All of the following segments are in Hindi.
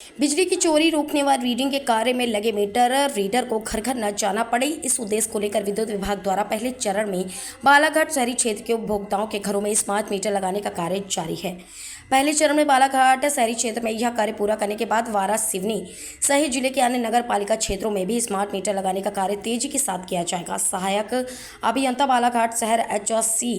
बिजली की चोरी रोकने व रीडिंग के कार्य में लगे मीटर रीडर को घर घर न जाना पड़े, इस उद्देश्य को लेकर विद्युत विभाग द्वारा पहले चरण में बालाघाट शहरी क्षेत्र के उपभोक्ताओं के घरों में स्मार्ट मीटर लगाने का कार्य जारी है। पहले चरण में बालाघाट शहरी क्षेत्र में यह कार्य पूरा करने के बाद वारा सिवनी सहित जिले के अन्य नगर पालिका क्षेत्रों में भी स्मार्ट मीटर लगाने का कार्य तेजी के साथ किया जाएगा। सहायक अभियंता बालाघाट शहर HC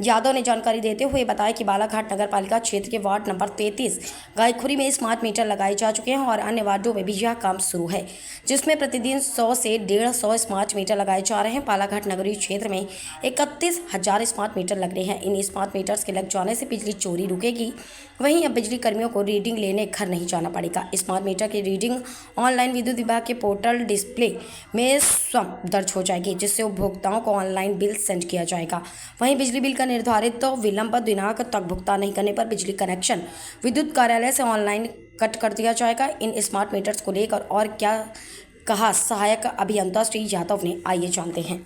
यादव ने जानकारी देते हुए बताया कि बालाघाट नगर पालिका क्षेत्र के वार्ड नंबर 33 गायखुरी में स्मार्ट मीटर लगाए जा चुके हैं और अन्य वार्डों में भी यह काम शुरू है, जिसमें प्रतिदिन 100 से 150 स्मार्ट मीटर लगाए जा रहे हैं। बालाघाट नगरीय क्षेत्र में 31,000 स्मार्ट मीटर लगने हैं। इन स्मार्ट मीटर्स के लग जाने से बिजली चोरी रुकेगी। वहीं अब बिजली कर्मियों को रीडिंग लेने घर नहीं जाना पड़ेगा। स्मार्ट मीटर की रीडिंग ऑनलाइन विद्युत विभाग के पोर्टल डिस्प्ले में स्वयं दर्ज हो जाएगी, जिससे उपभोक्ताओं को ऑनलाइन बिल सेंड किया जाएगा। वहीं बिजली बिल का निर्धारित विलंब दिनांक तक भुगतान नहीं करने पर बिजली कनेक्शन विद्युत कार्यालय से ऑनलाइन कट कर दिया जाएगा। इन स्मार्ट मीटर्स को लेकर और क्या कहा सहायक अभियंता श्री यादव ने, आइए जानते हैं।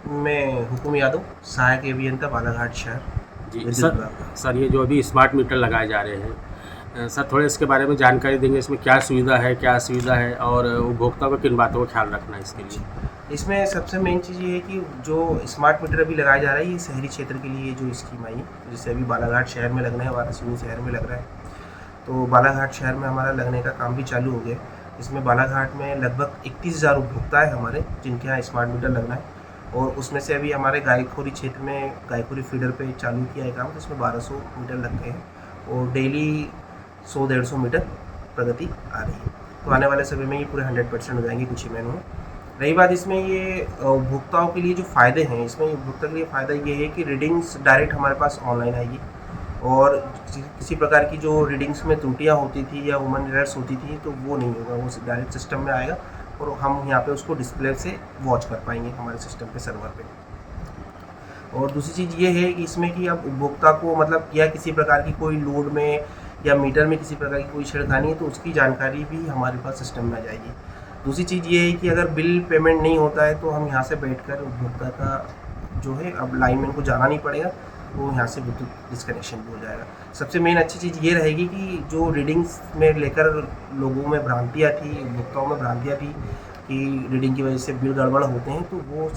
मैं हुकुम यादव, सहायक अभियंता बालाघाट शहर। जी सर, ये जो अभी स्मार्ट मीटर लगाए जा रहे हैं, सर थोड़े इसके बारे में जानकारी देंगे। इसमें क्या सुविधा है, क्या असुविधा है और उपभोक्ता को किन बातों का ख्याल रखना है इसके लिए? इसमें सबसे मेन चीज़ ये है कि जो स्मार्ट मीटर अभी लगाया जा रहा है, ये शहरी क्षेत्र के लिए जो स्कीम आई है, जैसे अभी बालाघाट शहर में लगना है, वारासिवनी शहर में लग रहा है, तो बालाघाट शहर में हमारा लगने का काम भी चालू हो गया। इसमें बालाघाट में लगभग 31,000 उपभोक्ता है हमारे, जिनके यहाँ स्मार्ट मीटर लगना है। और उसमें से अभी हमारे गायखुरी क्षेत्र में गायखुरी फीडर पे चालू किया है काम, तो इसमें 1200 मीटर लग गए हैं और डेली 100-150 मीटर प्रगति आ रही है। तो आने वाले समय में ये पूरे 100% हो जाएंगे कुछ ही महीनों में। रही बात इसमें ये उपभोक्ताओं के लिए जो फ़ायदे हैं, इसमें उपभोक्ता के लिए फ़ायदा ये है कि रीडिंग्स डायरेक्ट हमारे पास ऑनलाइन आएगी और किसी प्रकार की जो रीडिंग्स में त्रुटियाँ होती थी या ह्यूमन एरर्स होती थी, तो वो नहीं होगा, वो डायरेक्ट सिस्टम में आएगा और हम यहाँ पे उसको डिस्प्ले से वॉच कर पाएंगे हमारे सिस्टम पे, सर्वर पे। और दूसरी चीज़ ये है कि इसमें कि अब उपभोक्ता को मतलब या किसी प्रकार की कोई लोड में या मीटर में किसी प्रकार की कोई छेड़खानी है, तो उसकी जानकारी भी हमारे पास सिस्टम में आ जाएगी। दूसरी चीज़ ये है कि अगर बिल पेमेंट नहीं होता है, तो हम यहाँ से बैठकर उपभोक्ता का जो है, अब लाइनमैन को जाना नहीं पड़ेगा, वो यहाँ से विद्युत डिस्कनेक्शन भी हो जाएगा। सबसे मेन अच्छी चीज़ ये रहेगी कि जो रीडिंग्स में लेकर लोगों में भ्रांतियाँ थी, उपभोक्ताओं में भ्रांतियाँ थी कि रीडिंग की वजह से बिल गड़बड़ होते हैं, तो वो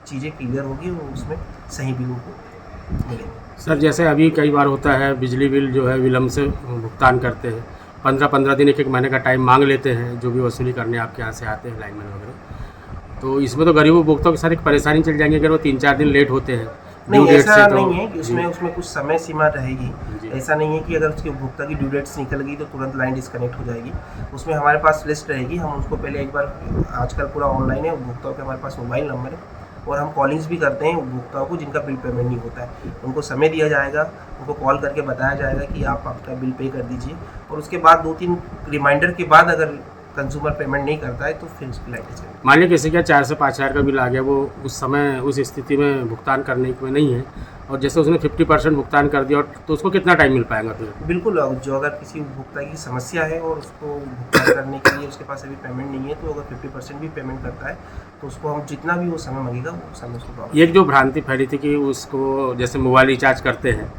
चीज़ें क्लियर होगी और उसमें सही बिल उनको मिलेंगे। सर जैसे अभी कई बार होता है बिजली बिल जो है विलम्ब से भुगतान करते हैं, 15-15 दिन, 1-1 महीने का टाइम मांग लेते हैं जो भी वसूली करने आपके यहाँ से आते हैं लाइनमैन वगैरह। तो इसमें तो गरीब उपभोक्ताओं के साथ एक परेशानी चल जाएंगी अगर वो 3-4 दिन लेट होते हैं। नहीं, ऐसा नहीं है कि उसमें कुछ समय सीमा रहेगी। ऐसा नहीं है कि अगर उसके उपभोक्ता की ड्यू डेट्स निकल गई तो तुरंत लाइन डिस्कनेक्ट हो जाएगी। उसमें हमारे पास लिस्ट रहेगी, हम उसको पहले एक बार, आजकल पूरा ऑनलाइन है, उपभोक्ताओं के हमारे पास मोबाइल नंबर है और हम कॉलिंग्स भी करते हैं उपभोक्ताओं को जिनका बिल पेमेंट नहीं होता है। उनको समय दिया जाएगा, उनको कॉल करके बताया जाएगा कि आप आपका बिल पे कर दीजिए और उसके बाद 2-3 रिमाइंडर के बाद अगर कंज्यूमर पेमेंट नहीं करता है तो फिर उसकी लाइट डिस्कनेक्ट। मान लीजिए किसी का 4 से 5 हज़ार का बिल आ गया, वो उस समय उस स्थिति में भुगतान करने में नहीं है और जैसे उसने 50% भुगतान कर दिया, तो उसको कितना टाइम मिल पाएगा फिर? बिल्कुल, जो अगर किसी उपभोक्ता की समस्या है और उसको भुगतान करने के लिए उसके पास अभी पेमेंट नहीं है, तो अगर 50% भी पेमेंट करता है तो उसको हम जितना भी वो समय मांगेगा वो समय उसको। एक जो भ्रांति फैली थी कि उसको जैसे मोबाइल रिचार्ज करते हैं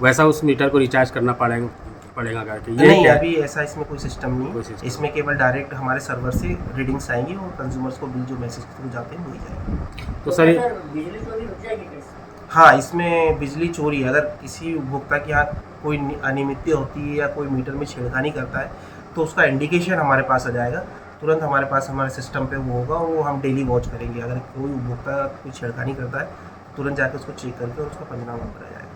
वैसा उस मीटर को रिचार्ज करना पड़ेगा करके, ये नहीं, क्या? अभी ऐसा इसमें कोई सिस्टम नहीं है। इसमें केवल डायरेक्ट हमारे सर्वर से रीडिंग्स आएंगी और कंज्यूमर्स को बिल जो मैसेज के थ्रू जाते हैं वही जाएगा। तो सर बिजली चोरी रुक जाएगी कैसे? हाँ, इसमें बिजली चोरी, अगर किसी उपभोक्ता के यहाँ कोई अनियमितता होती है या कोई मीटर में छेड़खानी करता है, तो उसका इंडिकेशन हमारे पास आ जाएगा, तुरंत हमारे पास हमारे सिस्टम पे वो होगा, वो हम डेली वॉच करेंगे। अगर कोई उपभोक्ता कोई छेड़खानी करता है, तुरंत जाकर उसको चेक करके और उसका पंचनामा करा जाएगा।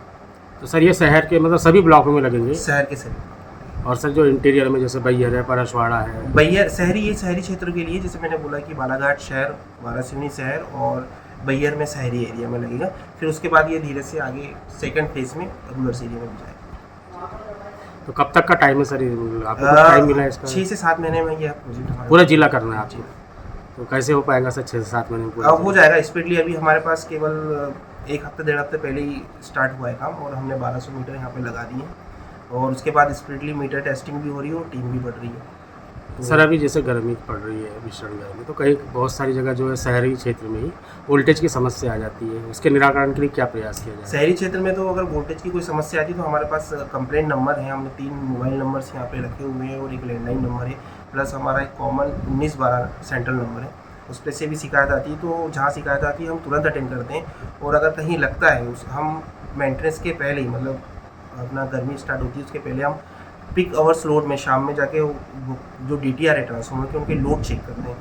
तो सर ये शहर के मतलब सभी ब्लॉकों में लगेंगे? शहर के सभी। और सर जो इंटीरियर में जैसे बैयर है, परसवाड़ा है, बैयर शहरी, ये शहरी क्षेत्र के लिए, जैसे मैंने बोला कि बालाघाट शहर, वारासिवनी शहर और बैयर में शहरी एरिया में लगेगा। फिर उसके बाद ये धीरे से आगे सेकंड फेज में रूरल एरिया में भी जाएगा। तो कब तक का टाइम है सर आपको टाइम मिला है इसका? 6 से 7 महीने में यह प्रोजेक्ट हमारा पूरा जिला करना है आपको? तो कैसे हो पाएगा सर 6 से 7 महीने में पूरा? हो जाएगा स्पीडली। अभी हमारे पास केवल 1 हफ्ते 1.5 हफ्ते पहले ही स्टार्ट हुआ है काम और हमने 1200 मीटर यहाँ पे लगा दिए और उसके बाद स्पीडली मीटर टेस्टिंग भी हो रही है और टीम भी बढ़ रही है। सर अभी जैसे गर्मी पड़ रही है, भीषण गर्मी, तो कहीं बहुत सारी जगह जो है शहरी क्षेत्र में ही वोल्टेज की समस्या आ जाती है, उसके निराकरण के लिए क्या प्रयास किया जाए? शहरी क्षेत्र में तो अगर वोल्टेज की कोई समस्या आती है तो हमारे पास कंप्लेंट नंबर है, हमने 3 मोबाइल नंबर्स यहाँ पे रखे हुए हैं और एक लैंडलाइन नंबर है, प्लस हमारा एक कॉमन 1912 सेंट्रल नंबर है। उस पर से भी शिकायत आती है, तो जहाँ शिकायत आती है हम तुरंत अटेंड करते हैं। और अगर कहीं लगता है हम मेंटेनेंस के पहले ही, मतलब अपना गर्मी स्टार्ट होती है उसके पहले हम पिक आवर्स लोड में शाम में जाके जो DTR है ट्रांसफार्मर के, उनके लोड चेक करते हैं।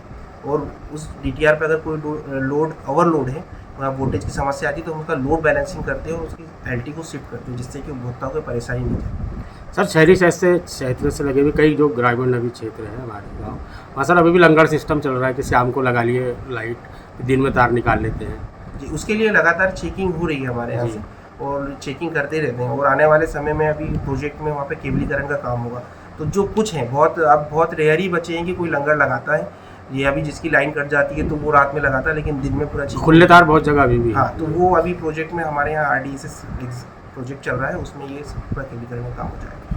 और उस DTR पे अगर कोई लोड ओवरलोड है, वहाँ वोल्टेज की समस्या आती है, तो उनका लोड बैलेंसिंग करते हैं और उसकी LT को शिफ्ट करते हैं, जिससे कि उपभोक्ताओं को परेशानी नहीं जाए। सर शहरी क्षेत्र से लगे हुए कई जो ग्रामीण नवी क्षेत्र है हमारे गाँव, वहाँ सर अभी भी लंगर सिस्टम चल रहा है कि शाम को लगा लिए लाइट, दिन में तार निकाल लेते हैं जी, उसके लिए लगातार चेकिंग हो रही है हमारे यहाँ से, और चेकिंग करते रहते हैं। और आने वाले समय में अभी प्रोजेक्ट में वहाँ पे केबलीकरण का काम होगा। तो जो कुछ हैं, बहुत रेयर ही बचे हैं कि कोई लंगर लगाता है। ये अभी जिसकी लाइन कट जाती है तो वो रात में लगाता है, लेकिन दिन में पूरा खुले तार बहुत जगह अभी भी। हाँ, तो वो अभी प्रोजेक्ट में हमारे यहाँ RDSS प्रोजेक्ट चल रहा है, उसमें ये पूरा केबलीकरण का काम हो जाएगा।